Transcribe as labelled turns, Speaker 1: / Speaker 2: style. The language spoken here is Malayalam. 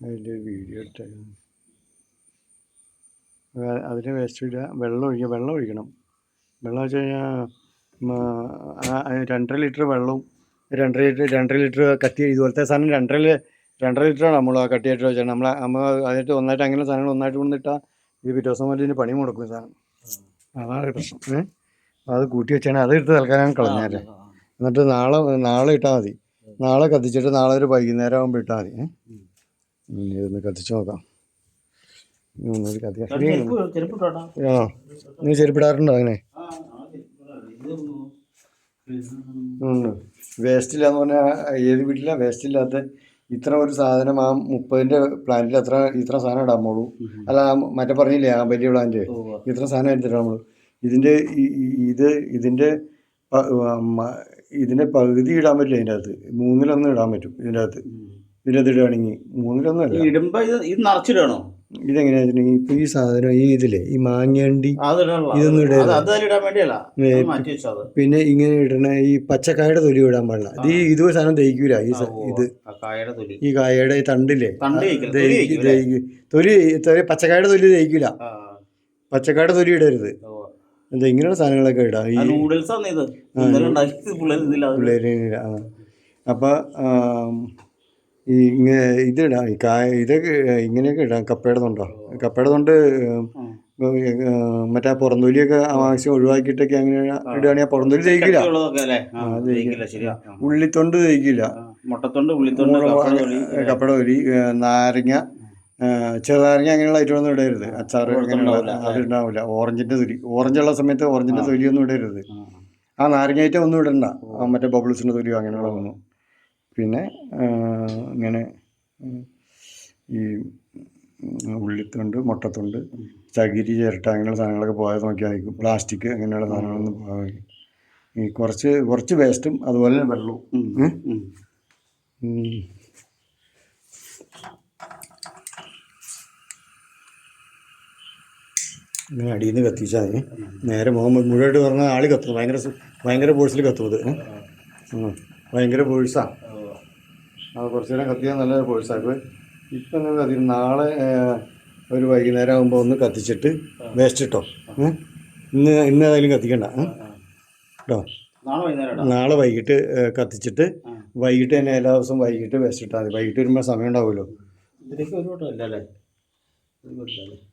Speaker 1: അതിൻ്റെ വീഡിയോ ഇട്ടേക്കാം. അതിൽ വേസ്റ്റ് ഇടുക, വെള്ളം ഒഴിക്കണം. വെള്ളം വെച്ച് കഴിഞ്ഞാൽ 2.5 ലിറ്റർ വെള്ളവും 2 ലിറ്റർ കത്തി ഇതുപോലത്തെ സാധനം 2.5 ലിറ്ററാണ് നമ്മൾ ആ കട്ടിയായിട്ട് വെച്ചാൽ നമ്മൾ അതിട്ട് ഒന്നായിട്ട് അങ്ങനെ സാധനങ്ങൾ ഒന്നായിട്ട് കൊണ്ടിട്ടാൽ ഇത് പിറ്റേ ദിവസം പോലെ ഇതിന് പണി മുടക്കും സാധനം. അതാണ് പ്രശ്നം. അത് കൂട്ടി വെച്ചാൽ അത് എടുത്ത് തൽക്കാലം കളഞ്ഞാലേ. എന്നിട്ട് നാളെ ഇട്ടാൽ മതി. നാളെ കത്തിച്ചിട്ട് നാളെ ഒരു വൈകുന്നേരം ആകുമ്പോൾ ഇട്ടാൽ മതി. ഇതൊന്ന് കത്തിച്ച് നോക്കാം. നീ ചെരുപ്പിടാറുണ്ടോ അങ്ങനെ? വേസ്റ്റ് ഇല്ലാന്ന് പറഞ്ഞാൽ ഏത് വീട്ടിലാണ് വേസ്റ്റ് ഇല്ലാത്ത? ഇത്ര ഒരു സാധനം ആ 30ൻ്റെ പ്ലാന്റിൽ ഇത്ര സാധനം ഇടാമുള്ളൂ. അല്ല മറ്റേ പറഞ്ഞില്ലേ ആ വലിയ പ്ലാന്റ്, ഇത്ര സാധനം എടുത്തിട്ടാ നമ്മൾ ഇതിൻ്റെ പകുതി ഇടാൻ പറ്റില്ല. ഇതിൻ്റെ അകത്ത് 1/3 ഇടാൻ പറ്റും. ഇതിൻ്റെ അകത്ത് ഇടുകയാണെങ്കിൽ 1/3 അല്ല. ഇതെങ്ങനെയാ വെച്ചിട്ടുണ്ടെങ്കിൽ ഇപ്പൊ ഈ സാധനം ഇതില്ലേ ഈ മാങ്ങണ്ടി ഇതൊന്നും പിന്നെ ഇങ്ങനെ ഇടണ ഈ പച്ചക്കായുടെ തൊലി ഇടാൻ പാടില്ല. ഇത് സാധനം ദഹിക്കൂല. ഈ കായയുടെ തണ്ടില്ലേ തൊലി പച്ചക്കായുടെ തൊലി ദഹിക്കൂല. പച്ചക്കായുടെ തൊലി ഇടരുത്. എന്താ ഇങ്ങനെയുള്ള സാധനങ്ങളൊക്കെ ഇടാം. ഈ പിള്ളേര് അപ്പൊ ഇതിടാം. ഈ ഇതൊക്കെ ഇങ്ങനെയൊക്കെ ഇടാം. കപ്പയുടെ തൊണ്ട് മറ്റേ പുറംതൊലിയൊക്കെ മാക്സിമം ഒഴിവാക്കിയിട്ടൊക്കെ അങ്ങനെ ഇടുകയാണെങ്കിൽ പുറംതൊലി ദഹിക്കില്ല. ഉള്ളിത്തൊണ്ട് ദഹിക്കില്ല. കപ്പയുടെ തൊലി, നാരങ്ങ, ചെറുനാരങ്ങ അങ്ങനെയുള്ള ഐറ്റമൊന്നും ഇടരുത്. അച്ചാറ് അങ്ങനെയുള്ള അത് ഉണ്ടാവില്ല. ഓറഞ്ചുള്ള സമയത്ത് ഓറഞ്ചിൻ്റെ തൊലിയൊന്നും ഇടരുത്. ആ നാരങ്ങ ഐറ്റം ഒന്നും ഇടണ്ട. മറ്റേ ബബിൾസിൻ്റെ തൊലിയോ അങ്ങനെയുള്ള ഒന്നും. പിന്നെ ഇങ്ങനെ ഈ ഉള്ളിത്തൊണ്ട്, മുട്ടത്തൊണ്ട്, ചകിരി, ചിരട്ട അങ്ങനെയുള്ള സാധനങ്ങളൊക്കെ പോയാൽ നോക്കിയാൽ മതി. പ്ലാസ്റ്റിക് അങ്ങനെയുള്ള സാധനങ്ങളൊന്നും പോകാൻ ഈ കുറച്ച് വേസ്റ്റും അതുപോലെ തന്നെ വെള്ളവും ഇങ്ങനെ അടിയിൽ നിന്ന് കത്തിച്ചാൽ മതി. നേരെ മുഴുവനായിട്ട് പറഞ്ഞാൽ ആൾ കത്തും. ഭയങ്കര ഫോഴ്സിൽ കത്തും. അത് ഭയങ്കര ഫോഴ്സാണ്. അത് കുറച്ച് നേരം കത്തിയാൽ നല്ല ഫോഴ്സാണ്. ഇപ്പം എന്താ കത്തി നാളെ ഒരു വൈകുന്നേരം ആകുമ്പോൾ ഒന്ന് കത്തിച്ചിട്ട് വേസ്റ്റ് ഇട്ടോ. ഇന്ന് ഏതായാലും കത്തിക്കണ്ട കേട്ടോ. നാളെ വൈകിട്ട് കത്തിച്ചിട്ട് വൈകിട്ട് തന്നെ എല്ലാ ദിവസവും വൈകിട്ട് വേസ്റ്റ് ഇട്ടാൽ മതി. വൈകിട്ട് വരുമ്പോൾ സമയം ഉണ്ടാവുമല്ലോ.